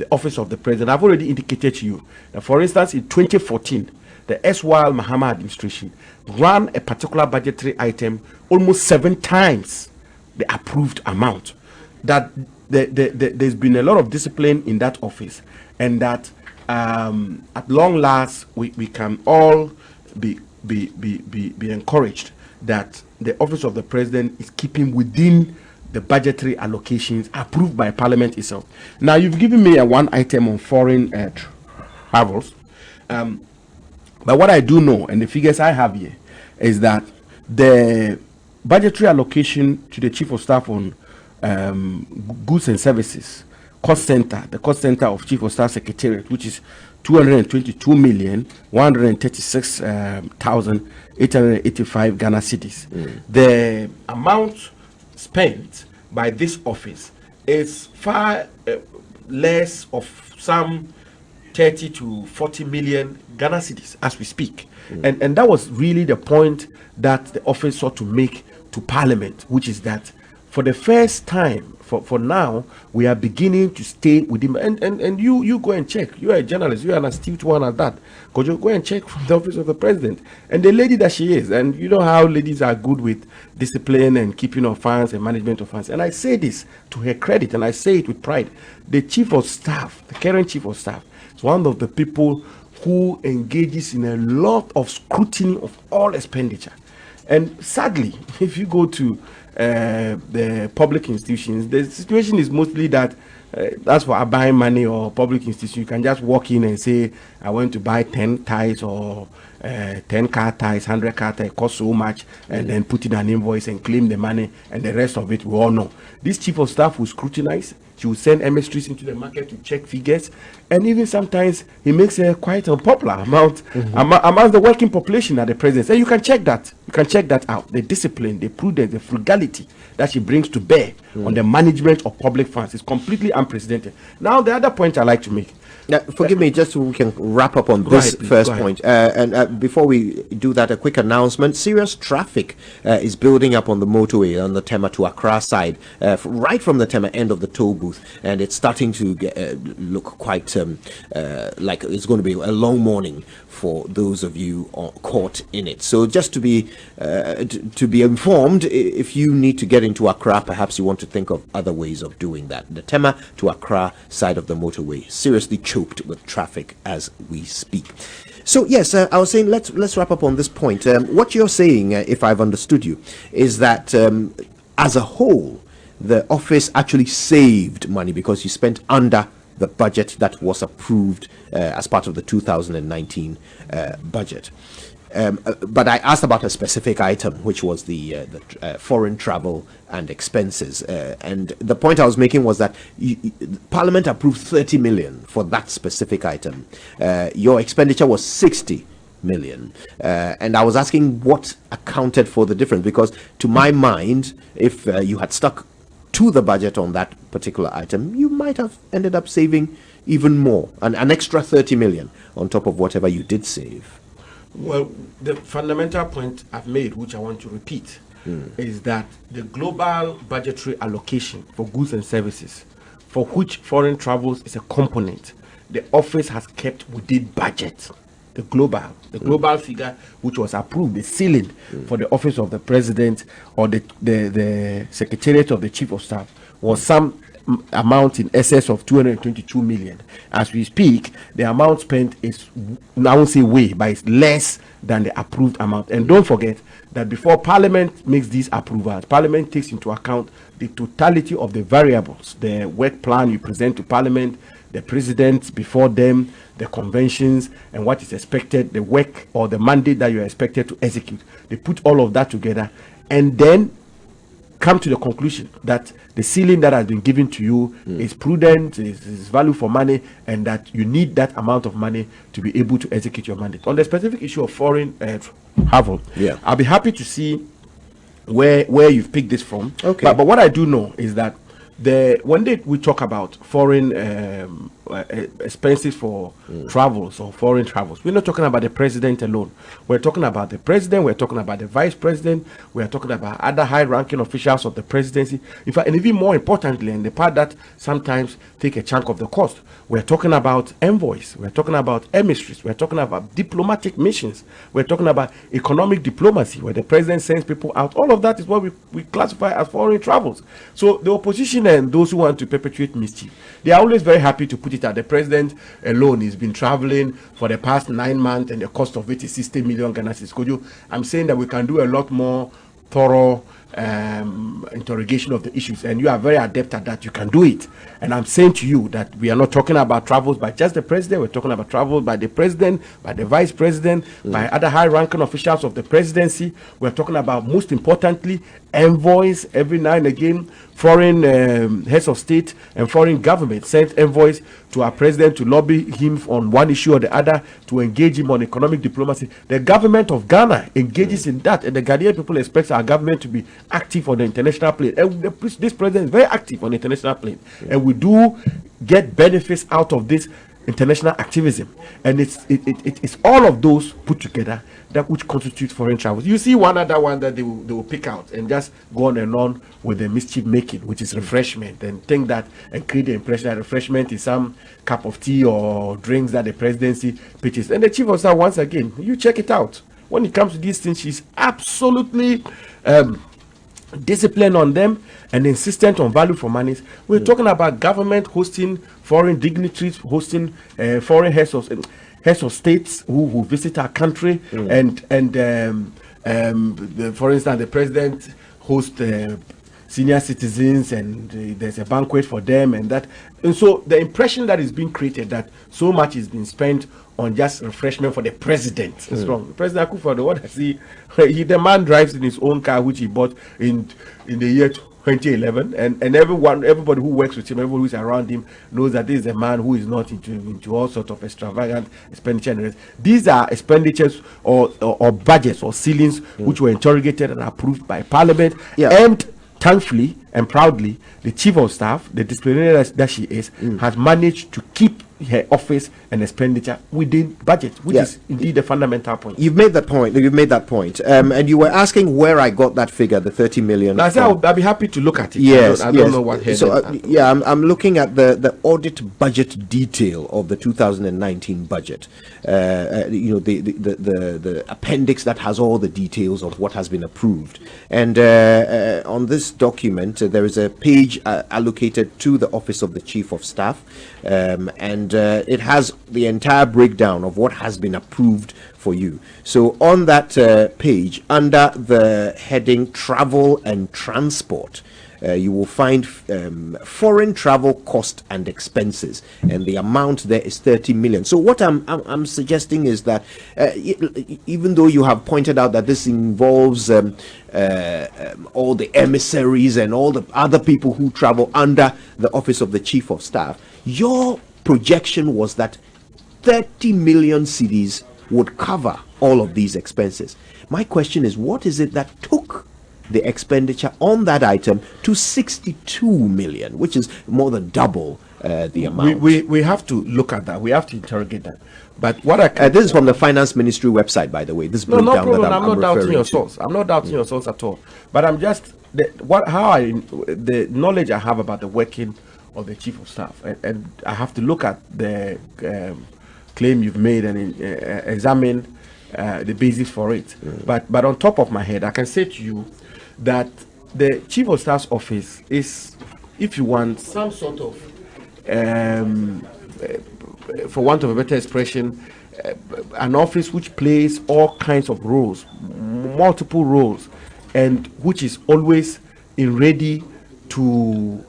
the office of the president. I've already indicated to you that, for instance, in 2014, the S.Y. Mahama administration ran a particular budgetary item almost 7 times the approved amount. That there's been a lot of discipline in that office, and that at long last we can all be encouraged that the office of the president is keeping within the budgetary allocations approved by Parliament itself. Now, you've given me a one item on foreign travels, but what I do know, and the figures I have here, is that the budgetary allocation to the Chief of Staff on goods and services cost center, the cost center of Chief of Staff Secretariat, which is 222,136,885 Ghana cedis. The amount spent by this office is far less of some 30 to 40 million Ghana cedis as we speak. And that was really the point that the office sought to make to Parliament, which is that for the first time, for now, we are beginning to stay with him. And you go and check. You are a journalist. You are an astute one at that. Could you go and check from the office of the president? And the lady that she is, and you know how ladies are good with discipline and keeping of funds and management of funds. And I say this to her credit, and I say it with pride. The chief of staff, the current chief of staff, is one of the people who engages in a lot of scrutiny of all expenditure. And sadly, if you go to the public institutions, the situation is mostly that as for buying money or public institution, you can just walk in and say, I want to buy 10 ties or 10 car ties, 100 car ties, cost so much, and then put in an invoice and claim the money, and the rest of it we all know. This chief of staff will scrutinize. She will send emissaries into the market to check figures, and even sometimes he makes a quite unpopular amount among the working population at the president. So you can check that. You can check that out. The discipline, the prudence, the frugality that she brings to bear on the management of public funds is completely unprecedented. Now, the other point I like to make. Forgive me, just so we can wrap up on this first point. And before we do that, a quick announcement. Serious traffic is building up on the motorway on the Tema to Accra side, right from the Tema end of the toll booth. And it's starting to look quite like it's going to be a long morning for those of you caught in it. So just to be informed, if you need to get into Accra, perhaps you want to think of other ways of doing that. The Tema to Accra side of the motorway seriously choked with traffic as we speak. So yes, I was saying let's wrap up on this point. What you're saying, if I've understood you, is that as a whole, the office actually saved money because you spent under the budget that was approved as part of the 2019 budget. But I asked about a specific item, which was the foreign travel and expenses. And the point I was making was that Parliament approved 30 million for that specific item. Your expenditure was 60 million. And I was asking what accounted for the difference, because to my mind, if you had stuck to the budget on that particular item, you might have ended up saving even more, an extra 30 million on top of whatever you did save. Well, the fundamental point I've made, which I want to repeat, is that the global budgetary allocation for goods and services, for which foreign travels is a component, the office has kept within budget. The global figure which was approved, the ceiling for the office of the president or the secretariat of the chief of staff, was some amount in excess of 222 million. As we speak, the amount spent is, I won't say way, but it's less than the approved amount. And don't forget that before Parliament makes these approvals, Parliament takes into account the totality of the variables, the work plan you present to Parliament, the president before them, the conventions, and what is expected, the work or the mandate that you are expected to execute. They put all of that together and then come to the conclusion that the ceiling that has been given to you is prudent, is value for money, and that you need that amount of money to be able to execute your mandate. On the specific issue of foreign travel, I'll be happy to see where you've picked this from. Okay. But what I do know is that when we talk about foreign expenses for travels or foreign travels. We're not talking about the president alone. We're talking about the president, we're talking about the vice president, we're talking about other high-ranking officials of the presidency. In fact, and even more importantly, and the part that sometimes take a chunk of the cost, we're talking about envoys, we're talking about emissaries, we're talking about diplomatic missions, we're talking about economic diplomacy, where the president sends people out. All of that is what we classify as foreign travels. So the opposition and those who want to perpetuate mischief, they are always very happy to put it at the president alone. He's been traveling for the past 9 months and the cost of it is 60 million Ghana cedis. I'm saying that we can do a lot more thorough interrogation of the issues, and you are very adept at that. You can do it. And I'm saying to you that we are not talking about travels by just the president. We're talking about travels by the president, by the vice president, by other high-ranking officials of the presidency. We're talking about, most importantly, envoys. Every now and again, foreign heads of state and foreign government sent envoys to our president to lobby him on one issue or the other, to engage him on economic diplomacy. The government of Ghana engages in that, and the Ghanaian people expect our government to be active on the international plane. And this president is very active on the international plane, and we do get benefits out of this international activism. And it's all of those put together that which constitute foreign travels. You see one other one that they will pick out and just go on and on with the mischief making, which is refreshment, and think that and create the impression that refreshment is some cup of tea or drinks that the presidency pitches. And the chief of staff, once again, you check it out. When it comes to these things, she's absolutely disciplined on them and insistent on value for money. We're talking about government hosting foreign dignitaries, hosting foreign heads of states who visit our country, and for instance, the president hosts senior citizens, and there's a banquet for them, and so the impression that is being created that so much is being spent on just refreshment for the president is wrong. President Akufo-Addo, what I see, the man drives in his own car which he bought in the year 2011, and everybody who works with him, everybody who's around him knows that this is a man who is not into all sorts of extravagant expenditure. These are expenditures or budgets or ceilings which were interrogated and approved by Parliament, and thankfully and proudly, the chief of staff, the disciplinary that she is, has managed to keep her office and expenditure within budget, which is indeed the fundamental point. You've made that point. And you were asking where I got that figure, the 30 million. I said I'll be happy to look at it. Yes, I don't know what. So I'm looking at the audit budget detail of the 2019 budget. The appendix that has all the details of what has been approved. And on this document, there is a page allocated to the office of the chief of staff, and it has the entire breakdown of what has been approved for you. So on that page, under the heading travel and transport, you will find foreign travel cost and expenses, and the amount there is 30 million. So what I'm suggesting is that even though you have pointed out that this involves all the emissaries and all the other people who travel under the office of the chief of staff, your projection was that 30 million cedis would cover all of these expenses. My question is, what is it that took the expenditure on that item to 62 million, which is more than double the amount? We have to look at that. We have to interrogate that. But what this is from the Finance Ministry website, by the way. This no breakdown problem. that I'm not doubting your to. source. I'm not doubting your source at all. But I'm just the knowledge I have about the working of the chief of staff, and I have to look at the claim you've made and examine the basis for it. But on top of my head, I can say to you that the chief of staff's office is, if you want, some sort of for want of a better expression, an office which plays all kinds of roles, multiple roles, and which is always ready to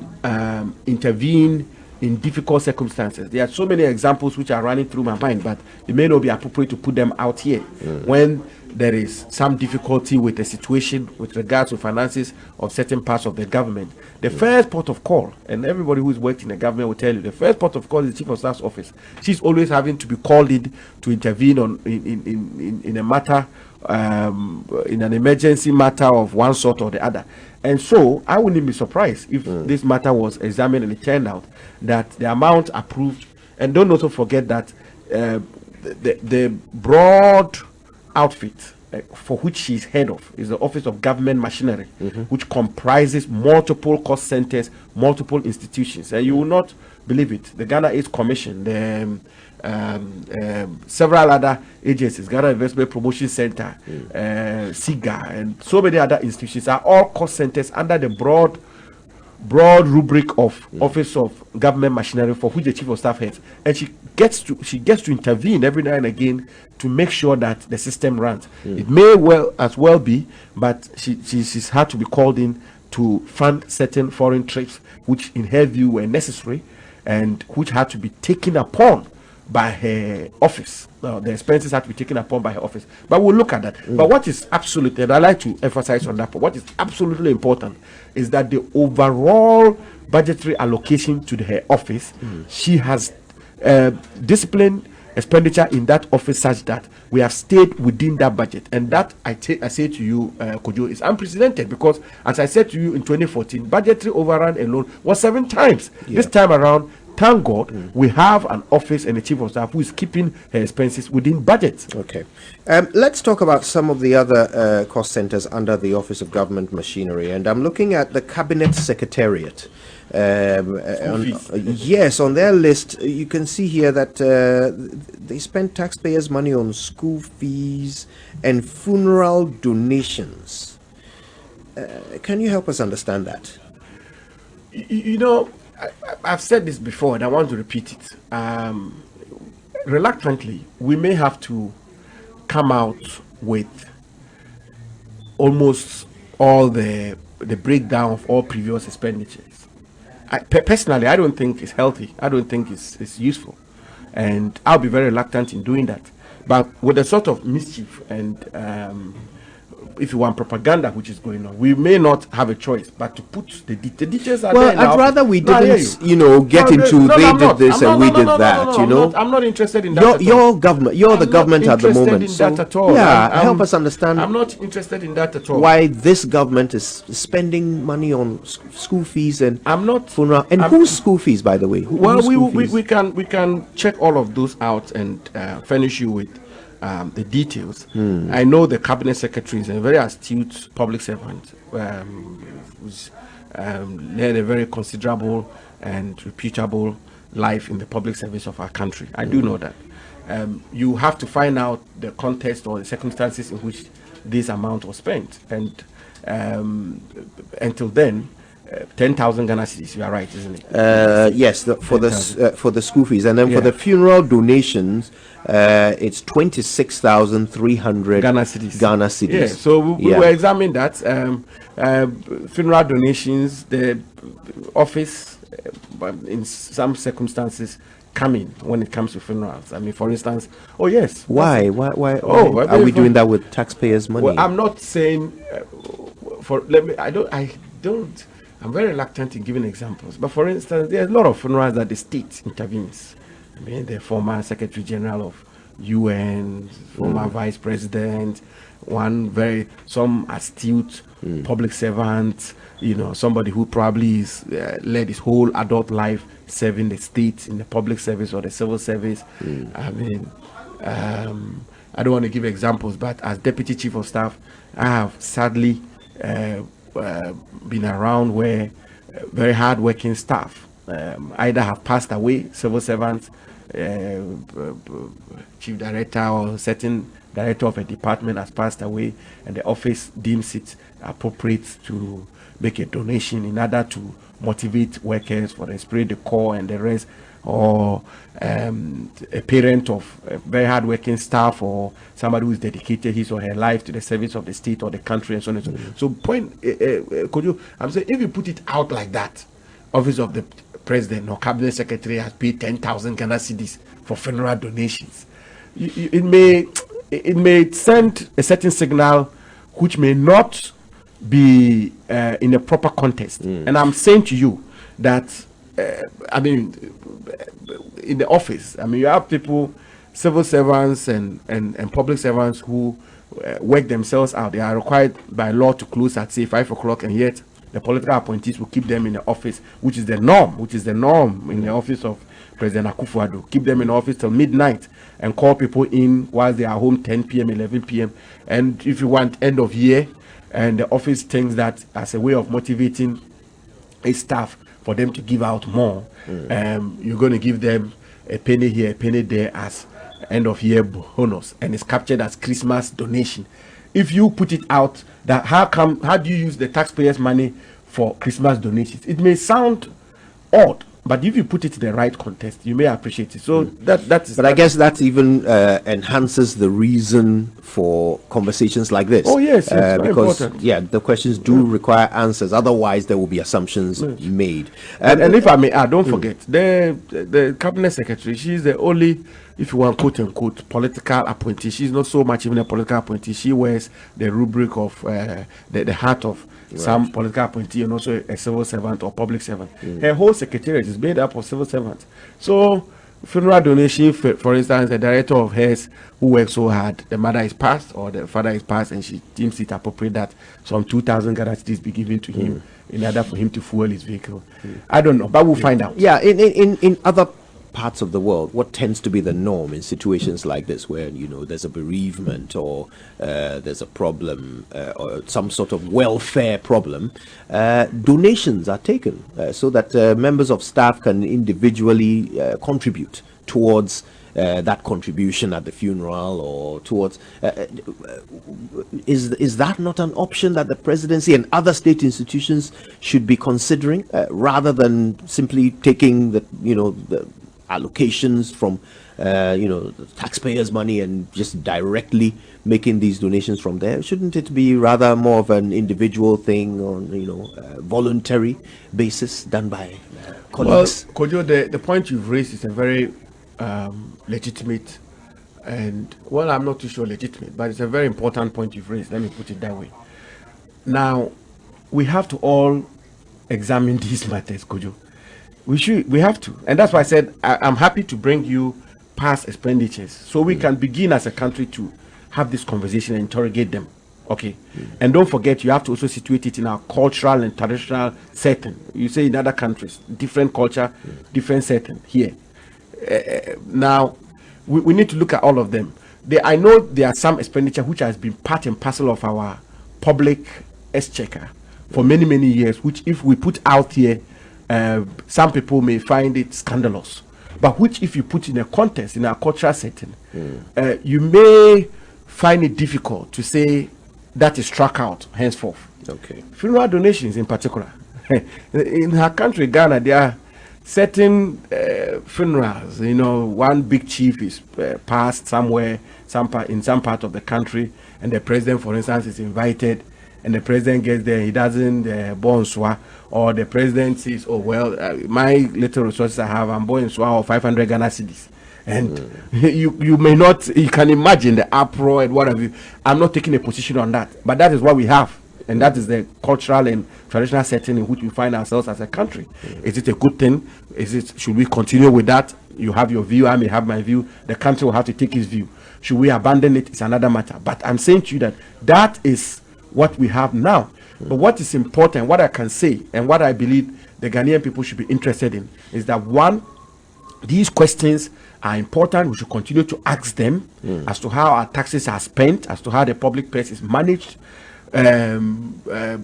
intervene in difficult circumstances. There are so many examples which are running through my mind, but it may not be appropriate to put them out here. When there is some difficulty with the situation with regards to finances of certain parts of the government, the first port of call, and everybody who's worked in the government will tell you, the first port of call is the chief of staff's office. She's always having to be called in to intervene in a matter, in an emergency matter of one sort or the other. And so I wouldn't be surprised if this matter was examined and it turned out that the amount approved And don't also forget that the broad outfit for which she's head of is the Office of Government Machinery, which comprises multiple cost centers, multiple institutions. And you will not believe it. The Ghana AIDS Commission, the several other agencies, Ghana Investment Promotion Center, SIGA, and so many other institutions are all cost centers under the broad rubric of Office of Government Machinery, for which the Chief of Staff heads, and she gets to intervene every now and again to make sure that the system runs. It may well be, but she's had to be called in to fund certain foreign trips, which in her view were necessary, and which had to be taken upon by her office. The expenses had to be taken upon by her office. But we'll look at that. But what is absolutely, and I like to emphasize on that point, what is absolutely important is that the overall budgetary allocation to her office, she has disciplined expenditure in that office such that we have stayed within that budget. And that, I say to you, Kojo, is unprecedented, because as I said to you in 2014, budgetary overrun alone was 7 times. This time around, thank God, we have an office and a chief of staff who is keeping her expenses within budget. Okay. Let's talk about some of the other cost centers under the Office of Government Machinery. And I'm looking at the Cabinet Secretariat. Yes, on their list, you can see here that they spend taxpayers' money on school fees and funeral donations. Can you help us understand that? You know, I've said this before and I want to repeat it. Reluctantly, we may have to come out with almost all the breakdown of all previous expenditures. Personally, I don't think it's healthy. I don't think it's useful. And I'll be very reluctant in doing that. But with the sort of mischief and if you want propaganda which is going on, we may not have a choice but to put the details are there. Well, I'd rather we didn't, get into they did this and we did that. I'm not interested in that. Your government, you're the government at the moment. I'm not interested in that at all. Yeah, help us understand. I'm not interested in that at all. Why this government is spending money on school fees and I'm not funeral and whose school fees, by the way? We can check all of those out and furnish you with the details. I know the cabinet secretary is a very astute public servant who's led a very considerable and reputable life in the public service of our country. I do know that. You have to find out the context or the circumstances in which this amount was spent, and until then, 10,000 Ghana cedis. You are right, isn't it? Yes, for the school fees, and then for the funeral donations, it's 26,300 Ghana cedis. Ghana cedis. Yeah. So we were examining that funeral donations. The office, in some circumstances, come in when it comes to funerals. I mean, for instance, why? Are we doing that with taxpayers' money? Well, I'm not saying I'm very reluctant in giving examples, but for instance, there's a lot of funerals that the state intervenes. I mean, the former Secretary General of UN, former Vice President, some astute public servant, somebody who probably is led his whole adult life serving the state in the public service or the civil service. I mean, I don't want to give examples, but as Deputy Chief of Staff, I have sadly been around where very hard-working staff either have passed away, civil servants, chief director or certain director of a department has passed away, and the office deems it appropriate to make a donation in order to motivate workers for the esprit de corps and the rest, or a parent of very hard-working staff, or somebody who's dedicated his or her life to the service of the state or the country, and so on and so on. So I'm saying, if you put it out like that, Office of the President or Cabinet Secretary has paid 10,000 Ghana cedis for funeral donations, it may send a certain signal which may not be in a proper context. And I'm saying to you that in the office, you have people, civil servants and public servants who work themselves out. They are required by law to close at say 5 o'clock, and yet the political appointees will keep them in the office, which is the norm in the office of President Akufo-Addo. Keep them in office till midnight and call people in while they are home 10 p.m., 11 p.m. And if you want end of year, and the office thinks that as a way of motivating its staff for them to give out more, you're going to give them a penny here, a penny there as end of year bonus, and it's captured as Christmas donation. If you put it out that how do you use the taxpayers' money for Christmas donations? It may sound odd, but if you put it in the right context, you may appreciate it. So that is. But I guess that even enhances the reason for conversations like this. Oh yes, it's because important. the questions do require answers. Otherwise, there will be assumptions made. And if I may add, don't forget the cabinet secretary. She's the only, if you want, quote unquote, political appointee. She's not so much even a political appointee. She wears the rubric of the hat of some political appointee and also a civil servant or public servant. Her whole secretariat is made up of civil servants. So funeral donation, for instance, the director of hers who works so hard, the mother is passed or the father is passed, and she deems it appropriate that some 2,000 Ghana cedis be given to him in order for him to fuel his vehicle. I don't know, but we'll find out. Yeah, in other parts of the world, what tends to be the norm in situations like this, where there's a bereavement or there's a problem or some sort of welfare problem, donations are taken so that members of staff can individually contribute towards that contribution at the funeral or towards is that not an option that the presidency and other state institutions should be considering rather than simply taking the allocations from the taxpayers' money and just directly making these donations from there? Shouldn't it be rather more of an individual thing on voluntary basis done by colleagues? Well, Kojo, the point you've raised is a very legitimate and, well, I'm not too sure legitimate, but it's a very important point you've raised. Let me put it that way. Now, we have to all examine these matters, Kojo. We have to, and that's why I said I'm happy to bring you past expenditures so we can begin as a country to have this conversation and interrogate them. Okay, and don't forget, you have to also situate it in our cultural and traditional setting. You say in other countries, different culture, different setting. Here, now we need to look at all of them. I know there are some expenditure which has been part and parcel of our public exchequer for many, many years, which if we put out here, some people may find it scandalous, but which if you put in a context, in a cultural setting, you may find it difficult to say that is struck out henceforth. Okay. Funeral donations in particular. In our country, Ghana, there are certain funerals. One big chief is passed somewhere, in some part of the country, and the president, for instance, is invited, and the president gets there, he doesn't bonsoir, or the president says, oh well, my little resources I have, I'm bonsoir or 500 Ghana cedis. And you may not, you can imagine the uproar and what have you. I'm not taking a position on that, but that is what we have, and that is the cultural and traditional setting in which we find ourselves as a country. Is it a good thing? Should we continue with that? You have your view, I may have my view. The country will have to take its view. Should we abandon it? It's another matter. But I'm saying to you that that is what we have now. But what is important, what I can say, and what I believe the Ghanaian people should be interested in, is that one, these questions are important. We should continue to ask them as to how our taxes are spent, as to how the public purse is managed. The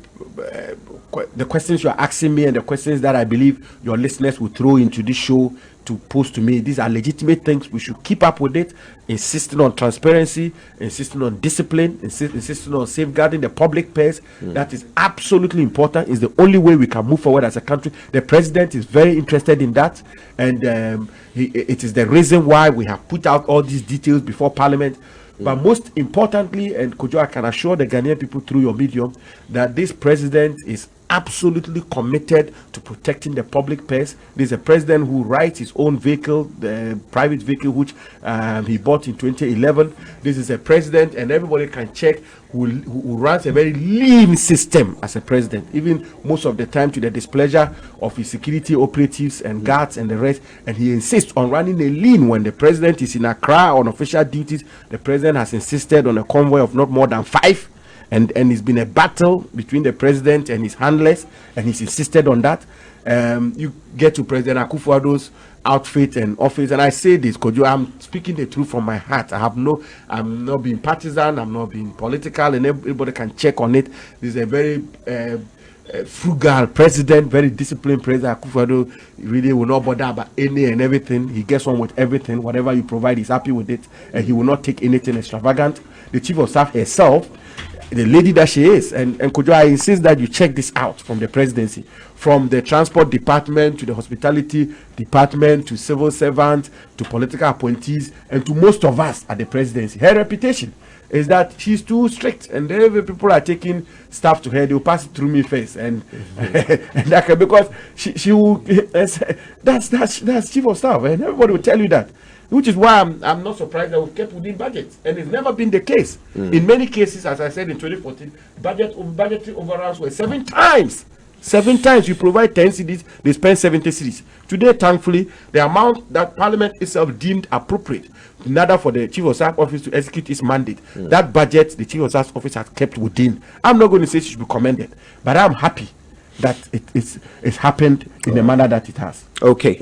questions you are asking me and the questions that I believe your listeners will throw into this show to pose to me, these are legitimate things. We should keep up with it, insisting on transparency, insisting on discipline, insisting on safeguarding the public purse. That is absolutely important. It's the only way we can move forward as a country. The president is very interested in that, and it is the reason why we have put out all these details before Parliament. But most importantly, and Kojo, I can assure the Ghanaian people through your medium that this president is absolutely committed to protecting the public purse. This is a president who rides his own vehicle, the private vehicle which he bought in 2011. This is a president, and everybody can check, who runs a very lean system as a president, even most of the time to the displeasure of his security operatives and guards and the rest. And he insists on running a lean. When the president is in Accra on official duties, the president has insisted on a convoy of not more than 5. and it's been a battle between the president and his handlers, and he's insisted on that. You get to President Akufo-Addo's outfit and office, and I say this, Kojo, I'm speaking the truth from my heart. I'm not being partisan, I'm not being political, and everybody can check on it. This is a very frugal president, very disciplined president. Akufo-Addo really will not bother about any and everything. He gets on with everything. Whatever you provide, he's happy with it, and he will not take anything extravagant. The chief of staff herself, the lady that she is, and Kojo, I insist that you check this out from the presidency, from the transport department to the hospitality department to civil servants to political appointees and to most of us at the presidency. Her reputation is that she's too strict, and if people are taking stuff to her, they'll pass it through me first, and and that, because she will. That's chief of staff, and everybody will tell you that. Which is why I'm not surprised that we've kept within budget, and it's never been the case. In many cases, as I said in 2014, budgetary overruns were 7 times. 7 times you provide 10 cedis, they spend 70 cedis. Today, thankfully, the amount that Parliament itself deemed appropriate in order for the Chief of Staff Office to execute its mandate, that budget the Chief of Staff Office has kept within. I'm not going to say it should be commended, but I'm happy that it's happened in the manner that it has. Okay.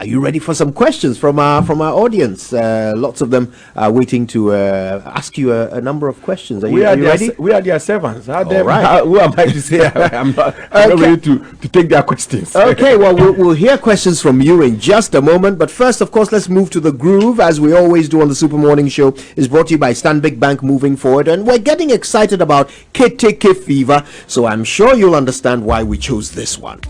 Are you ready for some questions from our audience? Lots of them are waiting to ask you a number of questions. Are you ready? We are their servants. All right. Who am I to say I'm not ready to take their questions? Okay, well, we'll hear questions from you in just a moment. But first, of course, let's move to the groove, as we always do on the Super Morning Show. Is brought to you by Stanbic Bank moving forward. And we're getting excited about KTK fever, so I'm sure you'll understand why we chose this one.